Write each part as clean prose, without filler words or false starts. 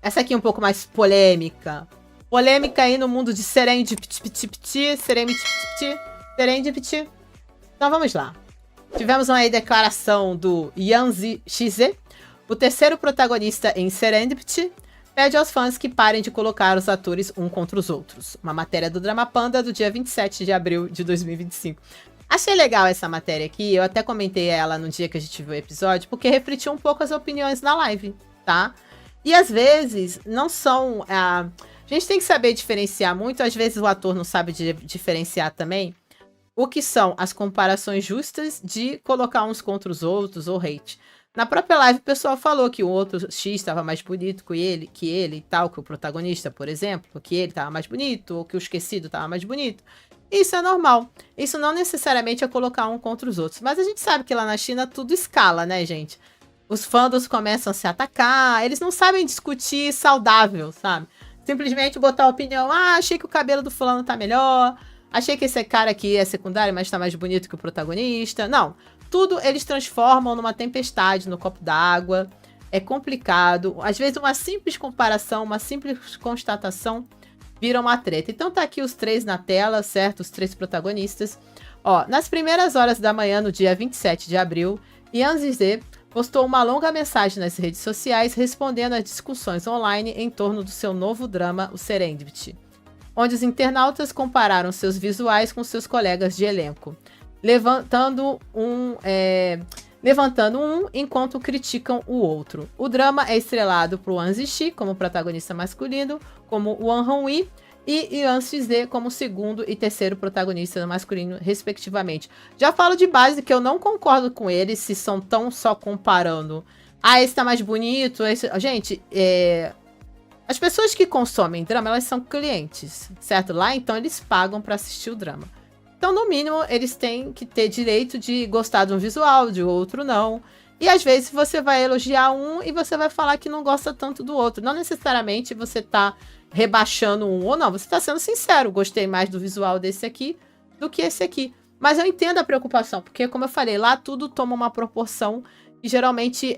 Essa aqui é um pouco mais polêmica. Polêmica aí no mundo de Serendipity. Então vamos lá. Tivemos uma aí declaração do Yanzi Shize, o terceiro protagonista em Serendipity, pede aos fãs que parem de colocar os atores um contra os outros. Uma matéria do Drama Panda do dia 27 de abril de 2025. Achei legal essa matéria aqui, eu até comentei ela no dia que a gente viu o episódio, porque refletiu um pouco as opiniões na live, tá? E às vezes não são... A gente tem que saber diferenciar muito, às vezes o ator não sabe diferenciar também o que são as comparações justas de colocar uns contra os outros ou hate. Na própria live o pessoal falou que o outro X estava mais bonito que ele e tal, que o protagonista, por exemplo, que ele estava mais bonito, ou que o esquecido estava mais bonito. Isso é normal. Isso não necessariamente é colocar um contra os outros. Mas a gente sabe que lá na China tudo escala, né, gente? Os fandoms começam a se atacar, eles não sabem discutir saudável, sabe? Simplesmente botar a opinião, achei que o cabelo do fulano tá melhor, achei que esse cara aqui é secundário, mas tá mais bonito que o protagonista. Não, tudo eles transformam numa tempestade no copo d'água, é complicado. Às vezes uma simples comparação, uma simples constatação vira uma treta. Então tá aqui os três na tela, certo? Os três protagonistas. Ó, nas primeiras horas da manhã, no dia 27 de abril, Yan Zize postou uma longa mensagem nas redes sociais respondendo às discussões online em torno do seu novo drama, o Serendipity, onde os internautas compararam seus visuais com seus colegas de elenco, levantando um enquanto criticam o outro. O drama é estrelado por Wang Ziyi como protagonista masculino, como Wang Hongyi, e Yan Shize como segundo e terceiro protagonista masculino, respectivamente. Já falo de base que eu não concordo com eles se são tão só comparando. Esse tá mais bonito. Esse... Gente, as pessoas que consomem drama, elas são clientes, certo? Lá, então, eles pagam pra assistir o drama. Então, no mínimo, eles têm que ter direito de gostar de um visual, de outro não. E às vezes você vai elogiar um e você vai falar que não gosta tanto do outro. Não necessariamente você tá rebaixando um ou não. Você tá sendo sincero. Gostei mais do visual desse aqui do que esse aqui. Mas eu entendo a preocupação. Porque, como eu falei, lá tudo toma uma proporção e geralmente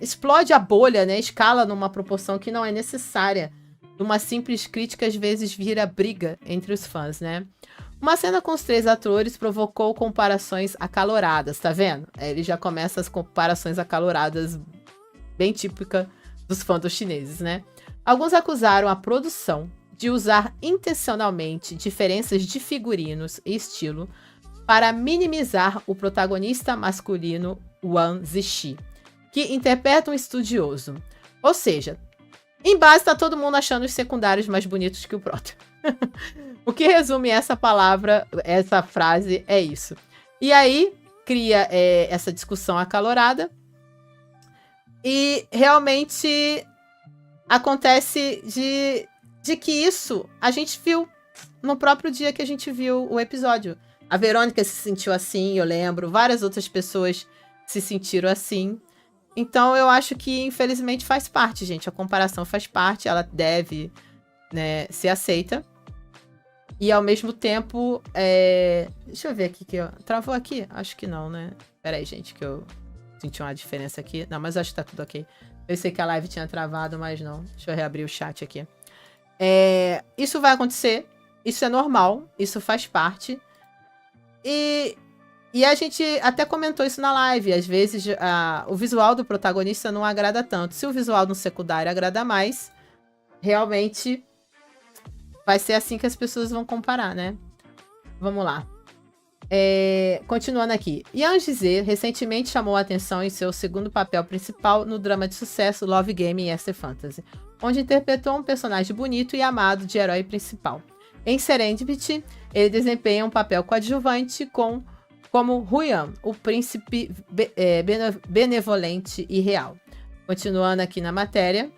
explode a bolha, né? Escala numa proporção que não é necessária. Uma simples crítica, às vezes, vira briga entre os fãs, né? Uma cena com os três atores provocou comparações acaloradas, tá vendo? Ele já começa as comparações acaloradas, bem típica dos fãs chineses, né? Alguns acusaram a produção de usar intencionalmente diferenças de figurinos e estilo para minimizar o protagonista masculino Wang Ziyi, que interpreta um estudioso. Ou seja, em base tá todo mundo achando os secundários mais bonitos que o prota. O que resume essa palavra, essa frase, é isso. E aí, cria essa discussão acalorada. E realmente acontece de que isso a gente viu no próprio dia que a gente viu o episódio. A Verônica se sentiu assim, eu lembro. Várias outras pessoas se sentiram assim. Então, eu acho que, infelizmente, faz parte, gente. A comparação faz parte, ela deve, né, ser aceita. E, ao mesmo tempo, deixa eu ver aqui. Travou aqui? Acho que não, né? Pera aí, gente, que eu senti uma diferença aqui. Não, mas acho que tá tudo ok. Eu sei que a live tinha travado, mas não. Deixa eu reabrir o chat aqui. Isso vai acontecer. Isso é normal. Isso faz parte. E a gente até comentou isso na live. Às vezes, o visual do protagonista não agrada tanto. Se o visual do secundário agrada mais, realmente vai ser assim que as pessoas vão comparar, né? Vamos lá. Continuando aqui. Yan Zize recentemente chamou a atenção em seu segundo papel principal no drama de sucesso Love Game e Esther Fantasy, onde interpretou um personagem bonito e amado de herói principal. Em Serendipity, ele desempenha um papel coadjuvante como Huyan, o príncipe benevolente e real. Continuando aqui na matéria.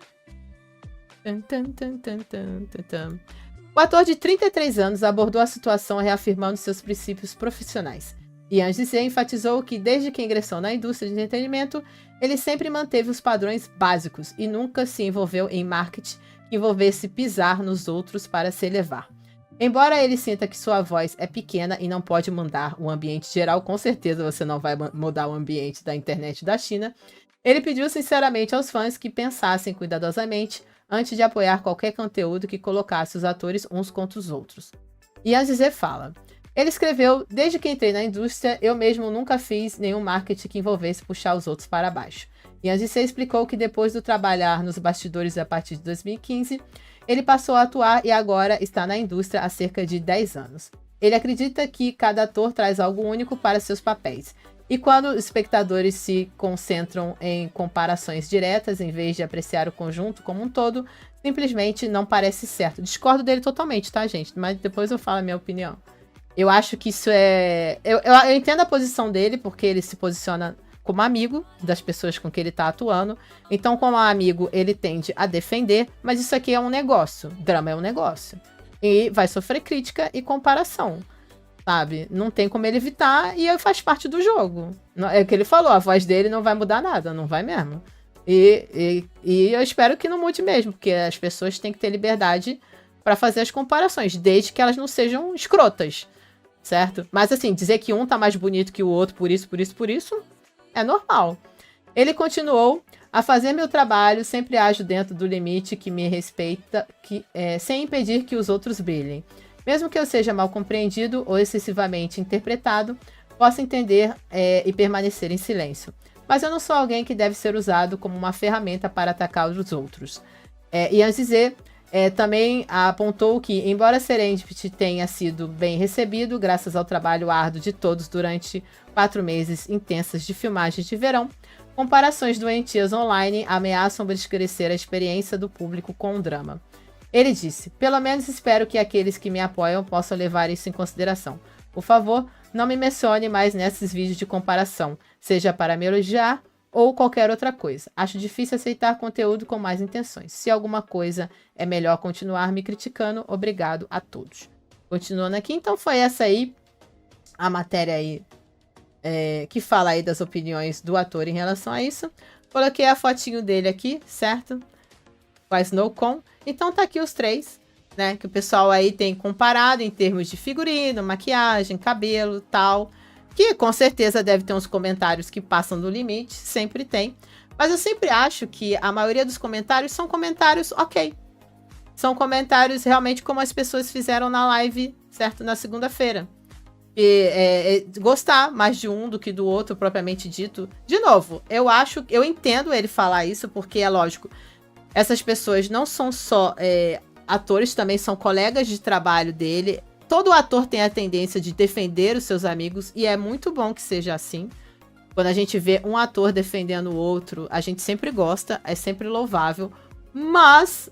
O ator de 33 anos abordou a situação reafirmando seus princípios profissionais. Yan Zize enfatizou que, desde que ingressou na indústria de entretenimento, ele sempre manteve os padrões básicos e nunca se envolveu em marketing que envolvesse pisar nos outros para se elevar. Embora ele sinta que sua voz é pequena e não pode mudar o ambiente geral, com certeza você não vai mudar o ambiente da internet da China, Ele pediu sinceramente aos fãs que pensassem cuidadosamente antes de apoiar qualquer conteúdo que colocasse os atores uns contra os outros. Ian Zize fala: ele escreveu: desde que entrei na indústria, eu mesmo nunca fiz nenhum marketing que envolvesse puxar os outros para baixo. Ian Zize explicou que depois de trabalhar nos bastidores a partir de 2015, ele passou a atuar e agora está na indústria há cerca de 10 anos. Ele acredita que cada ator traz algo único para seus papéis. E quando os espectadores se concentram em comparações diretas, em vez de apreciar o conjunto como um todo, simplesmente não parece certo. Discordo dele totalmente, tá, gente? Mas depois eu falo a minha opinião. Eu acho que isso é... Eu entendo a posição dele, porque ele se posiciona como amigo das pessoas com que ele tá atuando. Então, como amigo, ele tende a defender, mas isso aqui é um negócio. Drama é um negócio. E vai sofrer crítica e comparação. Sabe? Não tem como ele evitar e faz parte do jogo. É o que ele falou, a voz dele não vai mudar nada, não vai mesmo. E eu espero que não mude mesmo, porque as pessoas têm que ter liberdade para fazer as comparações, desde que elas não sejam escrotas, certo? Mas assim, dizer que um tá mais bonito que o outro por isso, é normal. Ele continuou: a fazer meu trabalho, sempre ajo dentro do limite que me respeita, sem impedir que os outros brilhem. Mesmo que eu seja mal compreendido ou excessivamente interpretado, posso entender e permanecer em silêncio. Mas eu não sou alguém que deve ser usado como uma ferramenta para atacar os outros. Ian Zize também apontou que, embora Serendipity tenha sido bem recebido, graças ao trabalho árduo de todos durante 4 meses intensas de filmagens de verão, comparações doentias online ameaçam obscurecer a experiência do público com o drama. Ele disse: pelo menos espero que aqueles que me apoiam possam levar isso em consideração. Por favor, não me mencione mais nesses vídeos de comparação, seja para me elogiar ou qualquer outra coisa. Acho difícil aceitar conteúdo com más intenções. Se alguma coisa é melhor continuar me criticando, obrigado a todos. Continuando aqui, então foi essa aí a matéria aí que fala aí das opiniões do ator em relação a isso. Coloquei a fotinho dele aqui, certo? Com a Snowcon. Então tá aqui os 3, né? Que o pessoal aí tem comparado em termos de figurino, maquiagem, cabelo, tal. Que com certeza deve ter uns comentários que passam do limite, sempre tem. Mas eu sempre acho que a maioria dos comentários são comentários ok. São comentários realmente como as pessoas fizeram na live, certo? Na segunda-feira. Gostar mais de um do que do outro, propriamente dito. De novo, eu entendo ele falar isso, porque é lógico, essas pessoas não são só atores, também são colegas de trabalho dele. Todo ator tem a tendência de defender os seus amigos, e é muito bom que seja assim. Quando a gente vê um ator defendendo o outro, a gente sempre gosta, é sempre louvável. Mas,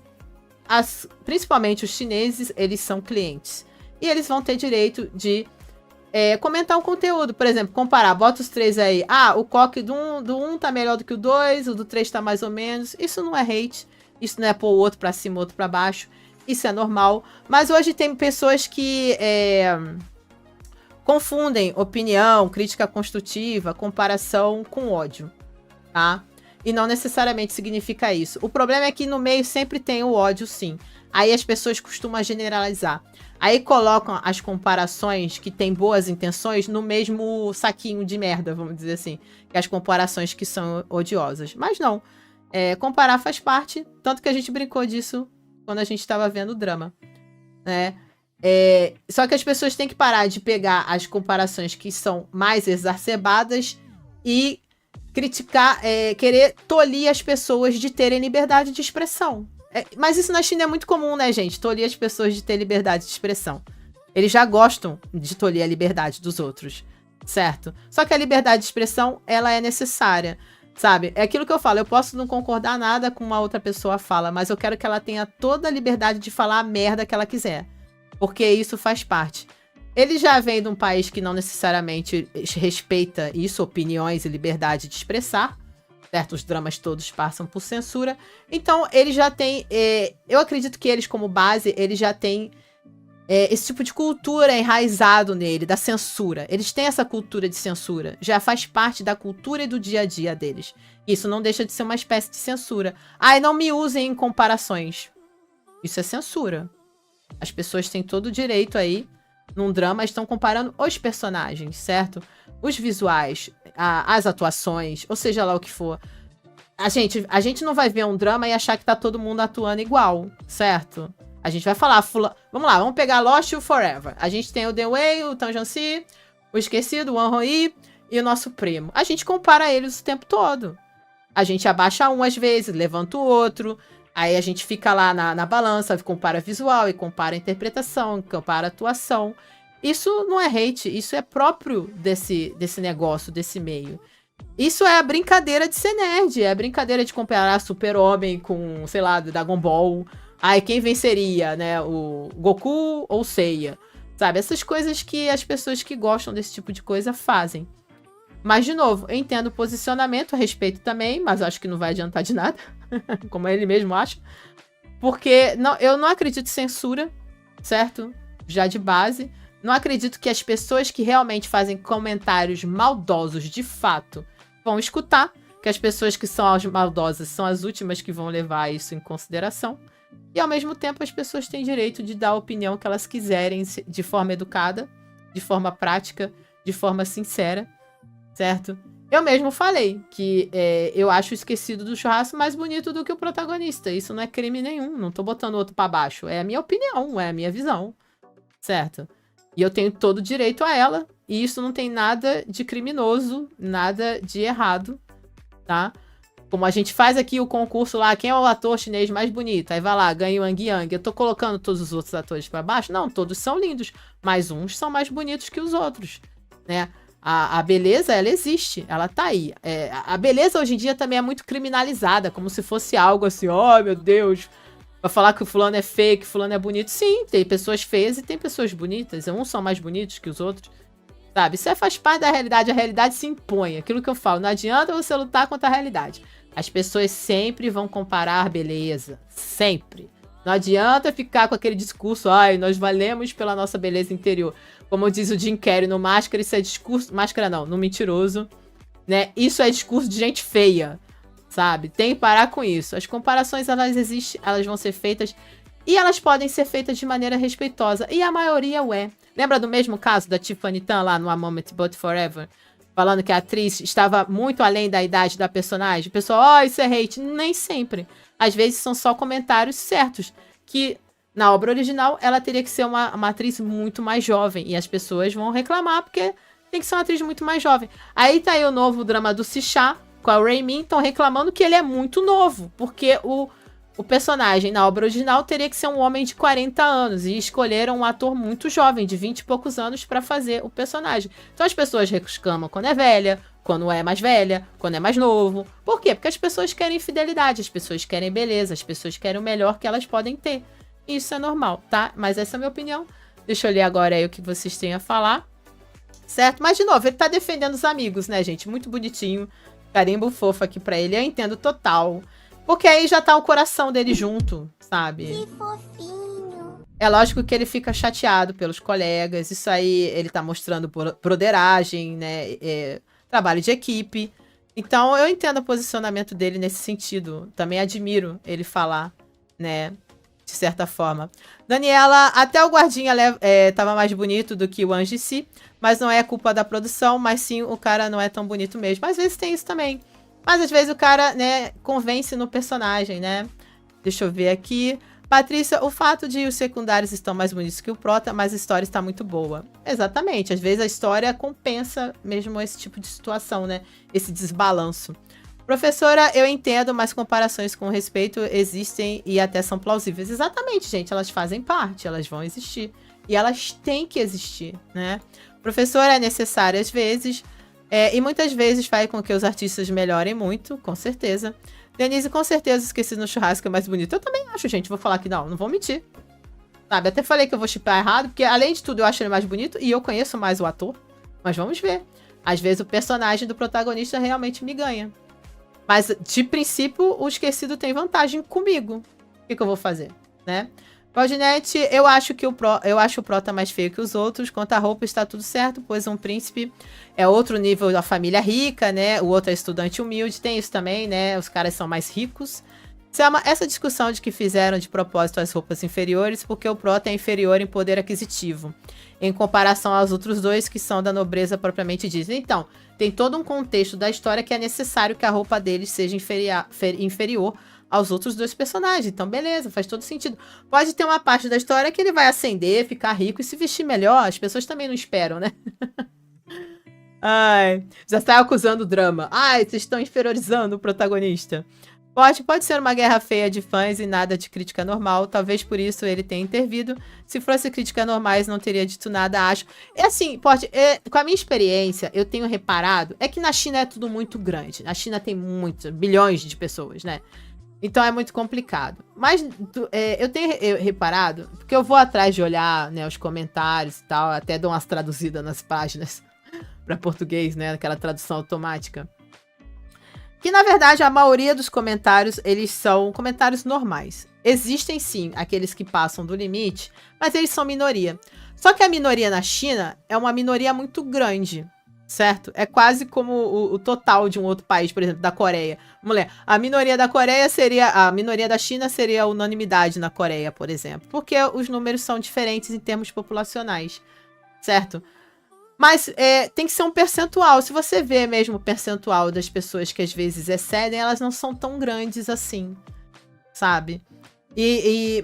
principalmente os chineses, eles são clientes. E eles vão ter direito de comentar um conteúdo. Por exemplo, comparar, bota os 3 aí. Ah, o coque do 1 tá melhor do que o 2, o do 3 tá mais ou menos. Isso não é hate, isso não é pôr o outro pra cima, o outro pra baixo. Isso é normal. Mas hoje tem pessoas que confundem opinião, crítica construtiva, comparação com ódio, tá? E não necessariamente significa isso. O problema é que no meio sempre tem o ódio, sim. Aí as pessoas costumam generalizar. Aí colocam as comparações que têm boas intenções no mesmo saquinho de merda, vamos dizer assim. Que as comparações que são odiosas. Mas não. Comparar faz parte. Tanto que a gente brincou disso quando a gente estava vendo o drama, né? Só que as pessoas têm que parar de pegar as comparações que são mais exacerbadas e criticar, querer tolir as pessoas de terem liberdade de expressão. Mas isso na China é muito comum, né, gente? Tolir as pessoas de ter liberdade de expressão. Eles já gostam de tolir a liberdade dos outros, certo? Só que a liberdade de expressão, ela é necessária, sabe? É aquilo que eu falo, eu posso não concordar nada com uma outra pessoa fala, mas eu quero que ela tenha toda a liberdade de falar a merda que ela quiser. Porque isso faz parte. Ele já vem de um país que não necessariamente respeita isso, opiniões e liberdade de expressar, certo? Os dramas todos passam por censura. Então, ele já tem... eu acredito que eles, como base, eles já têm esse tipo de cultura enraizado nele, da censura. Eles têm essa cultura de censura. Já faz parte da cultura e do dia a dia deles. Isso não deixa de ser uma espécie de censura. E não me usem em comparações. Isso é censura. As pessoas têm todo o direito aí, num drama, estão comparando os personagens, certo? Os visuais, as atuações, ou seja lá o que for. a gente não vai ver um drama e achar que tá todo mundo atuando igual, certo? A gente vai falar, vamos lá, vamos pegar Lost e o Forever. A gente tem o The Way, o Tang Jiang-si, o Esquecido, o Wan Hoi e o nosso primo. A gente compara eles o tempo todo. A gente abaixa um às vezes, levanta o outro. Aí a gente fica lá na balança, compara visual e compara interpretação, compara atuação. Isso não é hate, isso é próprio desse negócio, desse meio. Isso é a brincadeira de ser nerd, é a brincadeira de comparar Super-Homem com, sei lá, Dragon Ball. Ai, quem venceria, né? O Goku ou Seiya? Sabe, essas coisas que as pessoas que gostam desse tipo de coisa fazem. Mas, de novo, eu entendo o posicionamento, respeito também, mas acho que não vai adiantar de nada, como ele mesmo acha. Porque eu não acredito em censura, certo? Já de base. Não acredito que as pessoas que realmente fazem comentários maldosos, de fato, vão escutar. Que as pessoas que são as maldosas são as últimas que vão levar isso em consideração. E, ao mesmo tempo, as pessoas têm direito de dar a opinião que elas quiserem de forma educada, de forma prática, de forma sincera, certo? Eu mesmo falei que eu acho o Esquecido do Churrasco mais bonito do que o protagonista. Isso não é crime nenhum, não tô botando o outro pra baixo. É a minha opinião, é a minha visão, certo? E eu tenho todo o direito a ela, e isso não tem nada de criminoso, nada de errado, tá? Como a gente faz aqui o concurso lá, quem é o ator chinês mais bonito? Aí vai lá, ganha o Wang Yang. Eu tô colocando todos os outros atores pra baixo? Não, todos são lindos, mas uns são mais bonitos que os outros, né? A beleza, ela existe, ela tá aí. A beleza hoje em dia também é muito criminalizada, como se fosse algo assim, oh meu Deus, vai falar que o fulano é feio, que o fulano é bonito. Sim, tem pessoas feias e tem pessoas bonitas, uns são mais bonitos que os outros, sabe? Isso faz parte da realidade, a realidade se impõe, aquilo que eu falo, não adianta você lutar contra a realidade. As pessoas sempre vão comparar beleza, sempre. Não adianta ficar com aquele discurso, ai, nós valemos pela nossa beleza interior. Como diz o Jim Carrey no Máscara, isso é discurso... Máscara não, no Mentiroso, né? Isso é discurso de gente feia, sabe? Tem que parar com isso. As comparações, elas existem, elas vão ser feitas e elas podem ser feitas de maneira respeitosa. E a maioria é. Lembra do mesmo caso da Tiffany Tan lá no A Moment But Forever? Falando que a atriz estava muito além da idade da personagem. O pessoal, isso é hate. Nem sempre. Às vezes são só comentários certos. Que na obra original ela teria que ser uma atriz muito mais jovem. E as pessoas vão reclamar porque tem que ser uma atriz muito mais jovem. Aí tá aí o novo drama do Sixá com a Ray Min. Estão reclamando que ele é muito novo. Porque o personagem na obra original teria que ser um homem de 40 anos. E escolheram um ator muito jovem, de 20 e poucos anos, para fazer o personagem. Então as pessoas reclamam quando é velha, quando é mais velha, quando é mais novo. Por quê? Porque as pessoas querem fidelidade, as pessoas querem beleza, as pessoas querem o melhor que elas podem ter. Isso é normal, tá? Mas essa é a minha opinião. Deixa eu ler agora aí o que vocês têm a falar. Certo? Mas, de novo, ele tá defendendo os amigos, né, gente? Muito bonitinho. Carimbo fofo aqui pra ele. Eu entendo total. Porque aí já tá o coração dele junto, sabe? Que fofinho. É lógico que ele fica chateado pelos colegas. Isso aí ele tá mostrando broderagem, né? Trabalho de equipe. Então eu entendo o posicionamento dele nesse sentido. Também admiro ele falar, né? De certa forma. Daniela, até o guardinha tava mais bonito do que o Anji-si. Mas não é culpa da produção, mas sim o cara não é tão bonito mesmo. Às vezes tem isso também. Mas às vezes o cara, né, convence no personagem, né? Deixa eu ver aqui. Patrícia, o fato de os secundários estão mais bonitos que o prota, mas a história está muito boa. Exatamente. Às vezes a história compensa mesmo esse tipo de situação, né? Esse desbalanço. Professora, eu entendo, mas comparações com respeito existem e até são plausíveis. Exatamente, gente. Elas fazem parte, elas vão existir. E elas têm que existir, né? Professora, é necessário às vezes... e muitas vezes faz com que os artistas melhorem muito, com certeza. Denise, com certeza, Esquecido no Churrasco é mais bonito. Eu também acho, gente. Vou falar que não vou mentir. Sabe, até falei que eu vou shippar errado, porque além de tudo eu acho ele mais bonito e eu conheço mais o ator. Mas vamos ver. Às vezes o personagem do protagonista realmente me ganha. Mas, de princípio, o Esquecido tem vantagem comigo. O que eu vou fazer, né? Claudinete, eu acho o prota mais feio que os outros. Quanto à roupa, está tudo certo, pois um príncipe é outro nível da família rica, né? O outro é estudante humilde, tem isso também, né? Os caras são mais ricos, Selma, essa discussão de que fizeram de propósito as roupas inferiores porque o prota é inferior em poder aquisitivo, em comparação aos outros dois que são da nobreza propriamente dita. Então, tem todo um contexto da história que é necessário que a roupa deles seja inferior aos outros dois personagens. Então, beleza, faz todo sentido. Pode ter uma parte da história que ele vai ascender, ficar rico e se vestir melhor. As pessoas também não esperam, né? Ai, já está acusando o drama. Ai, vocês estão inferiorizando o protagonista. Pode ser uma guerra feia de fãs e nada de crítica normal. Talvez por isso ele tenha intervido. Se fosse críticas normais, não teria dito nada, acho. É assim, com a minha experiência, eu tenho reparado, é que na China é tudo muito grande. Na China tem muitos, bilhões de pessoas, né? Então é muito complicado. Mas eu tenho reparado, porque eu vou atrás de olhar, né, os comentários e tal, até dou umas traduzidas nas páginas para português, né? Aquela tradução automática. Que, na verdade, a maioria dos comentários, eles são comentários normais. Existem, sim, aqueles que passam do limite, mas eles são minoria. Só que a minoria na China é uma minoria muito grande, certo? É quase como o total de um outro país, por exemplo, da Coreia. Mulher, a minoria da Coreia seria... A minoria da China seria a unanimidade na Coreia, por exemplo. Porque os números são diferentes em termos populacionais, certo? Mas tem que ser um percentual. Se você vê mesmo o percentual das pessoas que às vezes excedem, elas não são tão grandes assim, sabe?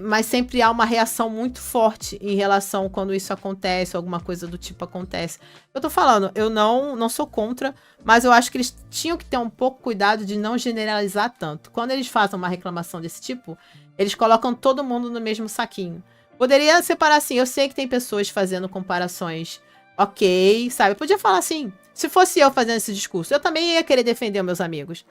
Mas sempre há uma reação muito forte em relação quando isso acontece, alguma coisa do tipo acontece. Eu tô falando, eu não sou contra, mas eu acho que eles tinham que ter um pouco cuidado de não generalizar tanto. Quando eles fazem uma reclamação desse tipo, eles colocam todo mundo no mesmo saquinho. Poderia separar assim, eu sei que tem pessoas fazendo comparações. Ok, sabe? Eu podia falar assim, se fosse eu fazendo esse discurso, eu também ia querer defender os meus amigos.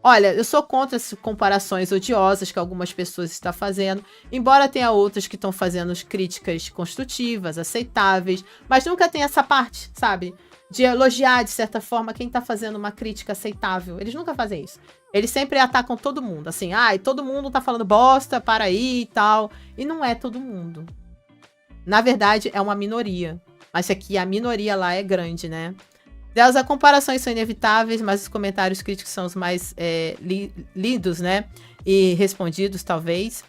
Olha, eu sou contra essas comparações odiosas que algumas pessoas estão fazendo, embora tenha outras que estão fazendo críticas construtivas, aceitáveis, mas nunca tem essa parte, sabe? De elogiar, de certa forma, quem tá fazendo uma crítica aceitável. Eles nunca fazem isso. Eles sempre atacam todo mundo, assim, todo mundo tá falando bosta, para aí e tal. E não é todo mundo. Na verdade, é uma minoria. Mas aqui a minoria lá é grande, né? Delas, as comparações são inevitáveis, mas os comentários críticos são os mais lidos, né? E respondidos, talvez.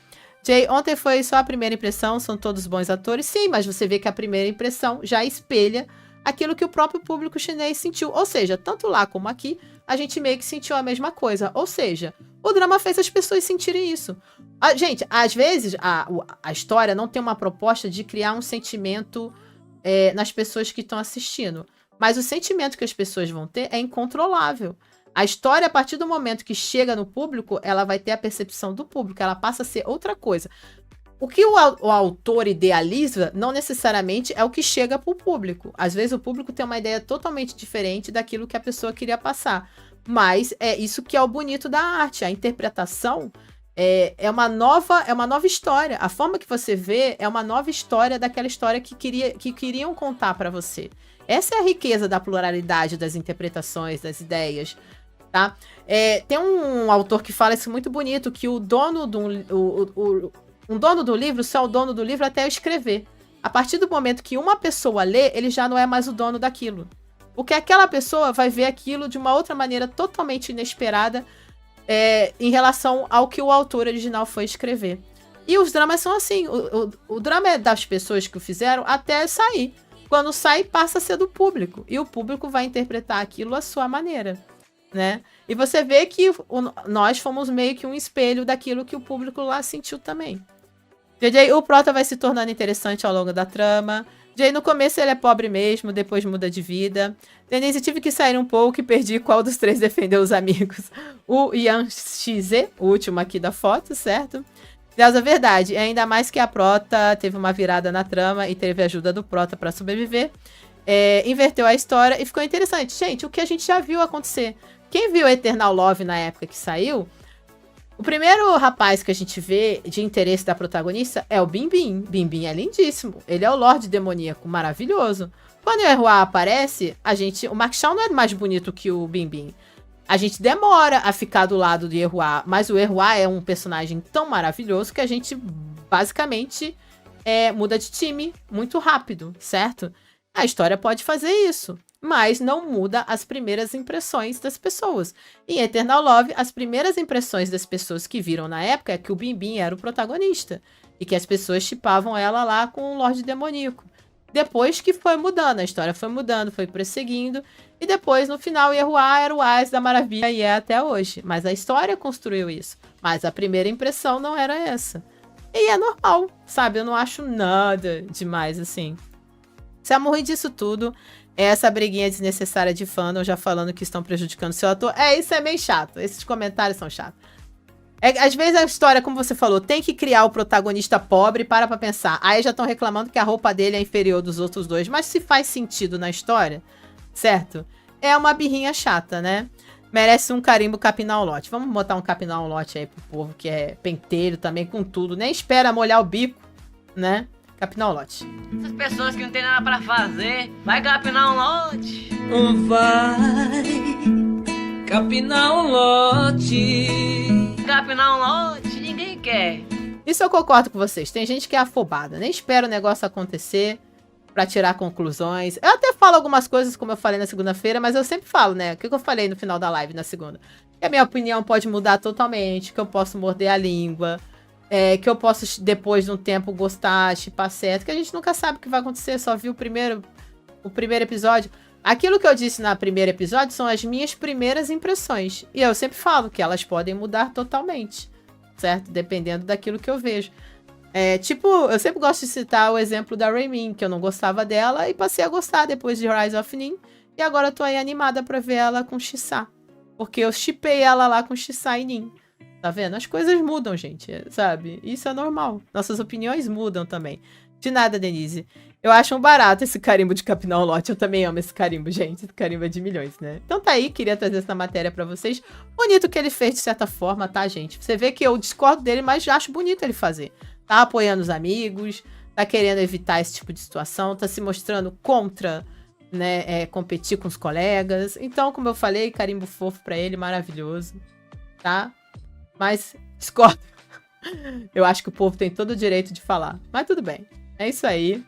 Jay, ontem foi só a primeira impressão, são todos bons atores. Sim, mas você vê que a primeira impressão já espelha aquilo que o próprio público chinês sentiu. Ou seja, tanto lá como aqui, a gente meio que sentiu a mesma coisa. Ou seja, o drama fez as pessoas sentirem isso. Gente, às vezes a história não tem uma proposta de criar um sentimento nas pessoas que estão assistindo. Mas o sentimento que as pessoas vão ter é incontrolável. A história, a partir do momento que chega no público, ela vai ter a percepção do público, ela passa a ser outra coisa. O que o autor idealiza não necessariamente é o que chega para o público. Às vezes o público tem uma ideia totalmente diferente daquilo que a pessoa queria passar. Mas é isso que é o bonito da arte. A interpretação é uma nova história. A forma que você vê é uma nova história daquela história que queriam contar para você. Essa é a riqueza da pluralidade das interpretações, das ideias, tá? Tem um autor que fala isso muito bonito, que um dono do livro só é o dono do livro até eu escrever. A partir do momento que uma pessoa lê, ele já não é mais o dono daquilo. Porque aquela pessoa vai ver aquilo de uma outra maneira totalmente inesperada em relação ao que o autor original foi escrever. E os dramas são assim. O drama é das pessoas que o fizeram até sair. Quando sai, passa a ser do público. E o público vai interpretar aquilo à sua maneira, né? E você vê que nós fomos meio que um espelho daquilo que o público lá sentiu também. JJ, o prota vai se tornando interessante ao longo da trama. JJ, no começo ele é pobre mesmo, depois muda de vida. Denise, tive que sair um pouco e perdi qual dos três defendeu os amigos. O Yang Shize, o último aqui da foto, certo? Deus, é verdade. Ainda mais que a prota teve uma virada na trama e teve a ajuda do prota para sobreviver. Inverteu a história e ficou interessante. Gente, o que a gente já viu acontecer. Quem viu Eternal Love na época que saiu, o primeiro rapaz que a gente vê de interesse da protagonista é o Binbin. Binbin é lindíssimo. Ele é o Lorde Demoníaco, maravilhoso. Quando o Erhua aparece, o Mark Shaw não é mais bonito que o Binbin. A gente demora a ficar do lado do Erhua, mas o Erhua é um personagem tão maravilhoso que a gente basicamente muda de time muito rápido, certo? A história pode fazer isso. mas não muda as primeiras impressões das pessoas. Em Eternal Love, as primeiras impressões das pessoas que viram na época é que o Bimbim era o protagonista e que as pessoas shippavam ela lá com o Lorde Demoníaco. Depois que foi mudando, a história foi mudando, foi prosseguindo, e depois, no final, Yeruá era o Ás da Maravilha e é até hoje. Mas a história construiu isso. Mas a primeira impressão não era essa. E é normal, sabe? Eu não acho nada demais, assim. Se a morrer disso tudo, é essa briguinha desnecessária de fandom já falando que estão prejudicando seu ator. Isso é meio chato. Esses comentários são chatos. Às vezes a história, como você falou, tem que criar o protagonista pobre, para pra pensar. Aí já estão reclamando que a roupa dele é inferior dos outros dois. Mas se faz sentido na história, certo? É uma birrinha chata, né? Merece um carimbo Capinal Lote. Vamos botar um Capinal Lote aí pro povo que é penteiro também, com tudo. Nem espera molhar o bico, né? Capinal Lote. Essas pessoas que não tem nada pra fazer, vai capinar um lote. Vai capinar um lote. Capinar um lote, ninguém quer. Isso eu concordo com vocês. Tem gente que é afobada, nem espera o negócio acontecer pra tirar conclusões. Eu até falo algumas coisas, como eu falei na segunda-feira, mas eu sempre falo, né? O que eu falei no final da live na segunda? Que a minha opinião pode mudar totalmente, que eu posso morder a língua, que eu posso, depois de um tempo, gostar, chipar certo, que a gente nunca sabe o que vai acontecer, só viu o primeiro episódio. Aquilo que eu disse no primeiro episódio são as minhas primeiras impressões. E eu sempre falo que elas podem mudar totalmente, certo? Dependendo daquilo que eu vejo. Eu sempre gosto de citar o exemplo da Raymin, que eu não gostava dela e passei a gostar depois de Rise of Nin. E agora eu tô aí animada pra ver ela com Xissá. Porque eu shippei ela lá com Xissá e Nin. Tá vendo? As coisas mudam, gente, sabe? Isso é normal. Nossas opiniões mudam também. De nada, Denise. Eu acho um barato esse carimbo de Capinal Lote. Eu também amo esse carimbo, gente. Esse carimbo é de milhões, né? Então tá aí, queria trazer essa matéria pra vocês. Bonito que ele fez, de certa forma, tá, gente? Você vê que eu discordo dele, mas acho bonito ele fazer. Tá apoiando os amigos, tá querendo evitar esse tipo de situação, tá se mostrando contra, né, competir com os colegas. Então, como eu falei, carimbo fofo pra ele, maravilhoso, tá? Mas discordo. Eu acho que o povo tem todo o direito de falar. Mas tudo bem. É isso aí.